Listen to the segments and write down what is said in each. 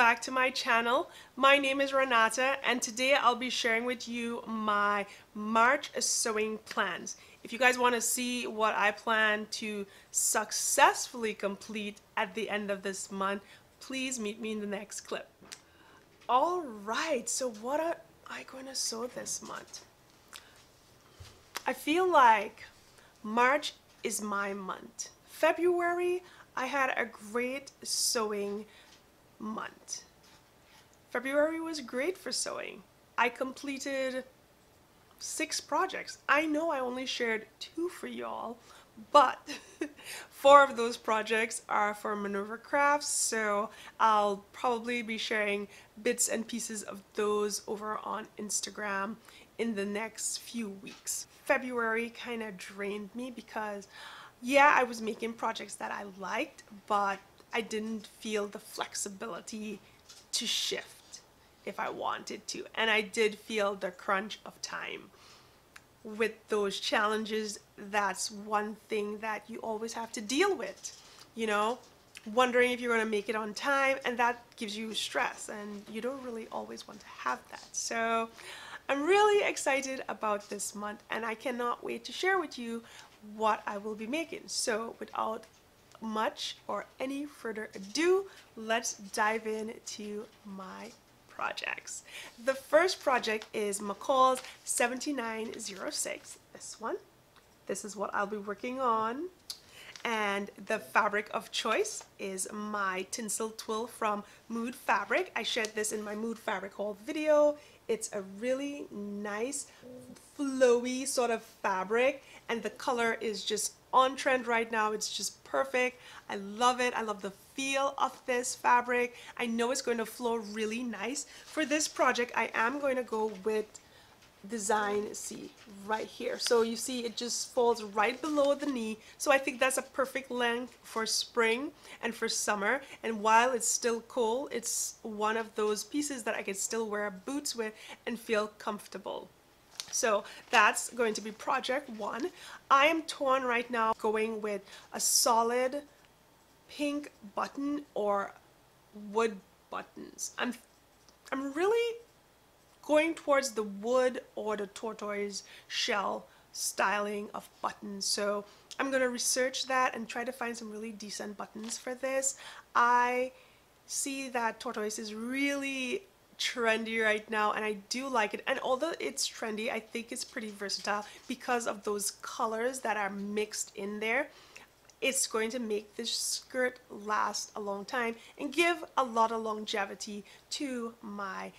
back to my channel. My name is Renata and today I'll be sharing with you my March sewing plans. If you guys want to see what I plan to successfully complete at the end of this month, please meet me in the next clip. Alright, so what am I going to sew this month? I feel like March is my month. February, I had a great sewing month. February was great for sewing. I completed 6 projects. I know I only shared 2 for y'all, but 4 of those projects are for Maneuver Crafts, so I'll probably be sharing bits and pieces of those over on Instagram in the next few weeks. February kind of drained me because yeah, I was making projects that I liked, but I didn't feel the flexibility to shift if I wanted to, and I did feel the crunch of time. With those challenges, that's one thing that you always have to deal with, you know, wondering if you're going to make it on time, and that gives you stress, and you don't really always want to have that. So I'm really excited about this month, and I cannot wait to share with you what I will be making. So without much or any further ado, let's dive into my projects. The first project is McCalls 7906. This one. This is what I'll be working on. And the fabric of choice is my tinsel twill from Mood Fabric. I shared this in my Mood Fabric haul video. It's a really nice flowy sort of fabric, and the color is just on trend right now. It's just perfect. I love it. I love the feel of this fabric. I know it's going to flow really nice. For this project, I am going to go with design C right here. So you see it just falls right below the knee, so I think that's a perfect length for spring and for summer, and while it's still cold, it's one of those pieces that I can still wear boots with and feel comfortable. So that's going to be project 1. I am torn right now going with a solid pink button or wood buttons. I'm really going towards the wood or the tortoise shell styling of buttons. So I'm going to research that and try to find some really decent buttons for this. I see that tortoise is really trendy right now, and I do like it, and although it's trendy, I think it's pretty versatile because of those colors that are mixed in there. It's going to make this skirt last a long time and give a lot of longevity to my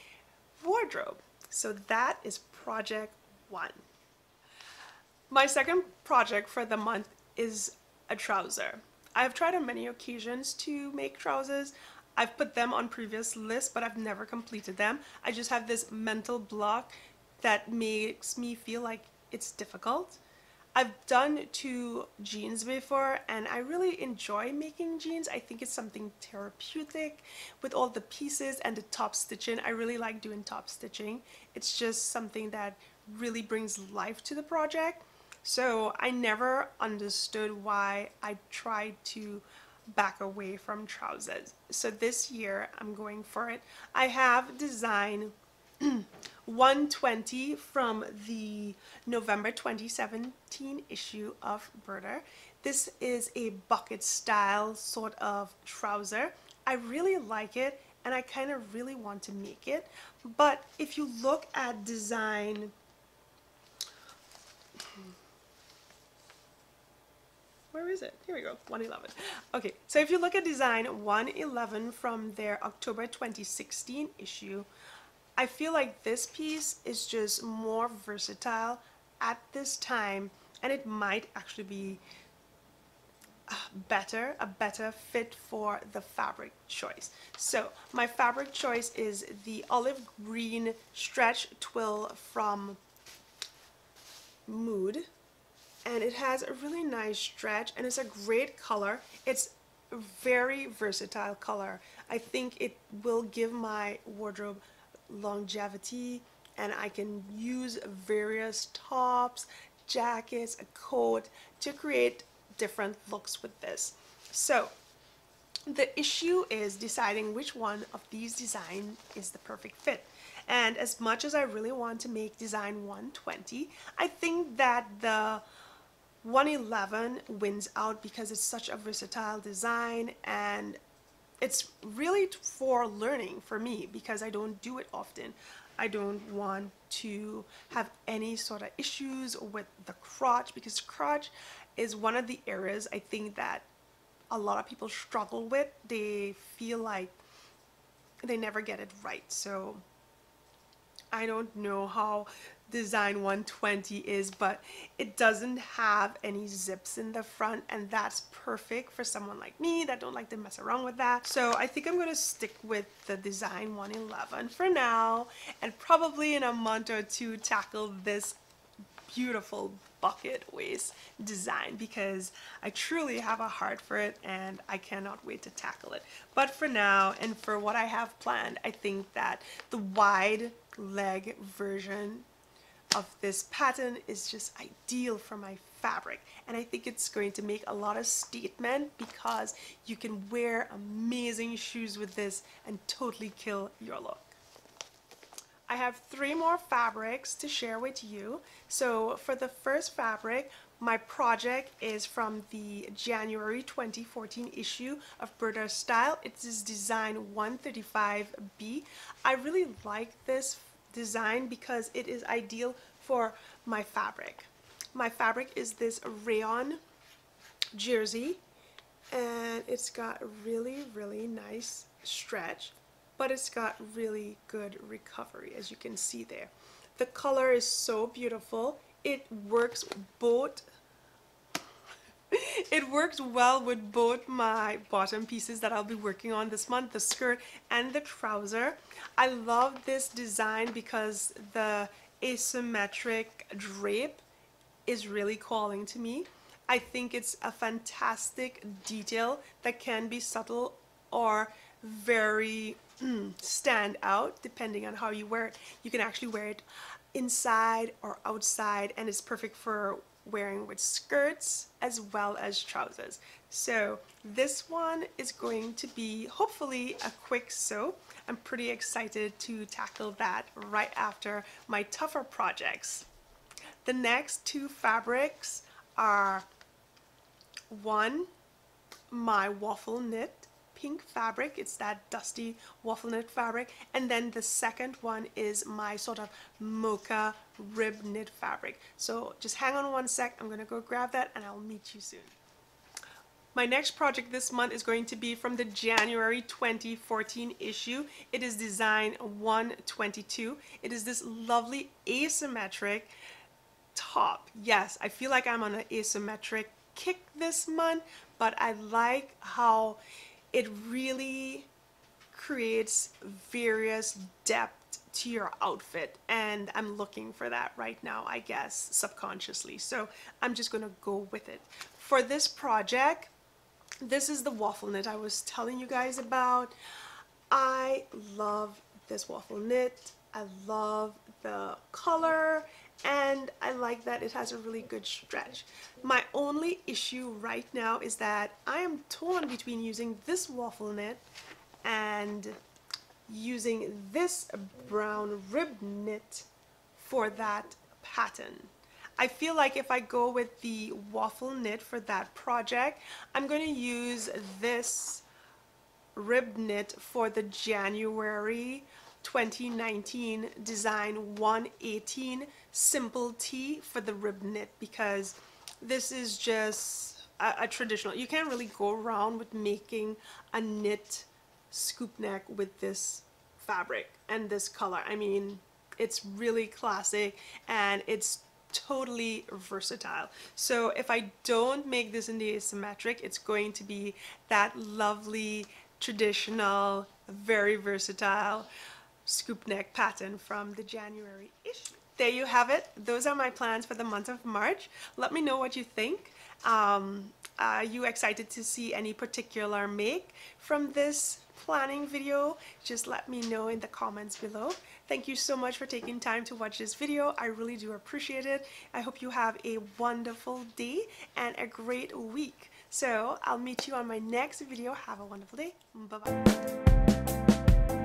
wardrobe. So that is project 1. My second project for the month is a trouser. I've tried on many occasions to make trousers. I've put them on previous lists, but I've never completed them. I just have this mental block that makes me feel like it's difficult. I've done 2 jeans before, and I really enjoy making jeans. I think it's something therapeutic with all the pieces and the top stitching. I really like doing top stitching. It's just something that really brings life to the project. So I never understood why I tried to back away from trousers. So this year I'm going for it. I have design 120 from the November 2017 issue of Burda. This is a bucket style sort of trouser. I really like it, and I kind of really want to make it. But if you look at design, where is it? Here we go, 111. Okay, so if you look at design 111 from their October 2016 issue, I feel like this piece is just more versatile at this time, and it might actually be a better fit for the fabric choice. So my fabric choice is the olive green stretch twill from Mood, and it has a really nice stretch, and it's a great color. It's a very versatile color. I think it will give my wardrobe longevity, and I can use various tops, jackets, a coat to create different looks with this. So The issue is deciding which one of these designs is the perfect fit. And as much as I really want to make design 120, I think that the 111 wins out because it's such a versatile design, and it's really for learning for me because I don't do it often. I don't want to have any sort of issues with the crotch, because crotch is one of the areas I think that a lot of people struggle with. They feel like they never get it right. So I don't know how design 120 is, but it doesn't have any zips in the front, and that's perfect for someone like me that don't like to mess around with that. So I think I'm going to stick with the design 111 for now, and probably in a month or two tackle this beautiful bucket waist design, because I truly have a heart for it and I cannot wait to tackle it. But for now, and for what I have planned, I think that the wide leg version of this pattern is just ideal for my fabric, and I think it's going to make a lot of statement because you can wear amazing shoes with this and totally kill your look. I have 3 more fabrics to share with you. So for the first fabric, my project is from the January 2014 issue of Burda Style. It is design 135B. I really like this design because it is ideal for my fabric. My fabric is this rayon jersey, and it's got really nice stretch, but it's got really good recovery, as you can see there. The color is so beautiful. It works both it works well with both my bottom pieces that I'll be working on this month, the skirt and the trouser. I love this design because the asymmetric drape is really calling to me. I think it's a fantastic detail that can be subtle or very stand out depending on how you wear it. You can actually wear it inside or outside, and it's perfect for wearing with skirts as well as trousers. So this one is going to be hopefully a quick sew. I'm pretty excited to tackle that right after my tougher projects. The next 2 fabrics are, one, my waffle knit pink fabric. It's that dusty waffle knit fabric. And then the second one is my sort of mocha rib knit fabric. So just hang on one sec. I'm gonna go grab that and I'll meet you soon. My next project this month is going to be from the January 2014 issue. It is design 122. It is this lovely asymmetric top. Yes, I feel like I'm on an asymmetric kick this month, but I like how it really creates various depth to your outfit, and I'm looking for that right now, I guess, subconsciously. So I'm just gonna go with it. For this project, this is the waffle knit I was telling you guys about. I love this waffle knit. I love the color, and I like that it has a really good stretch. My only issue right now is that I am torn between using this waffle knit and using this brown rib knit for that pattern. I feel like if I go with the waffle knit for that project, I'm going to use this rib knit for the January 2019 design 118 simple tee for the rib knit, because this is just a traditional, you can't really go around with making a knit scoop neck with this fabric and this color. I mean, it's really classic and it's totally versatile. So if I don't make this in the asymmetric, it's going to be that lovely traditional, very versatile scoop neck pattern from the January issue. There you have it. Those are my plans for the month of March. Let me know what you think. Are you excited to see any particular make from this planning video, just let me know in the comments below. Thank you so much for taking time to watch this video. I really do appreciate it. I hope you have a wonderful day and a great week. So I'll meet you on my next video. Have a wonderful day. Bye-bye.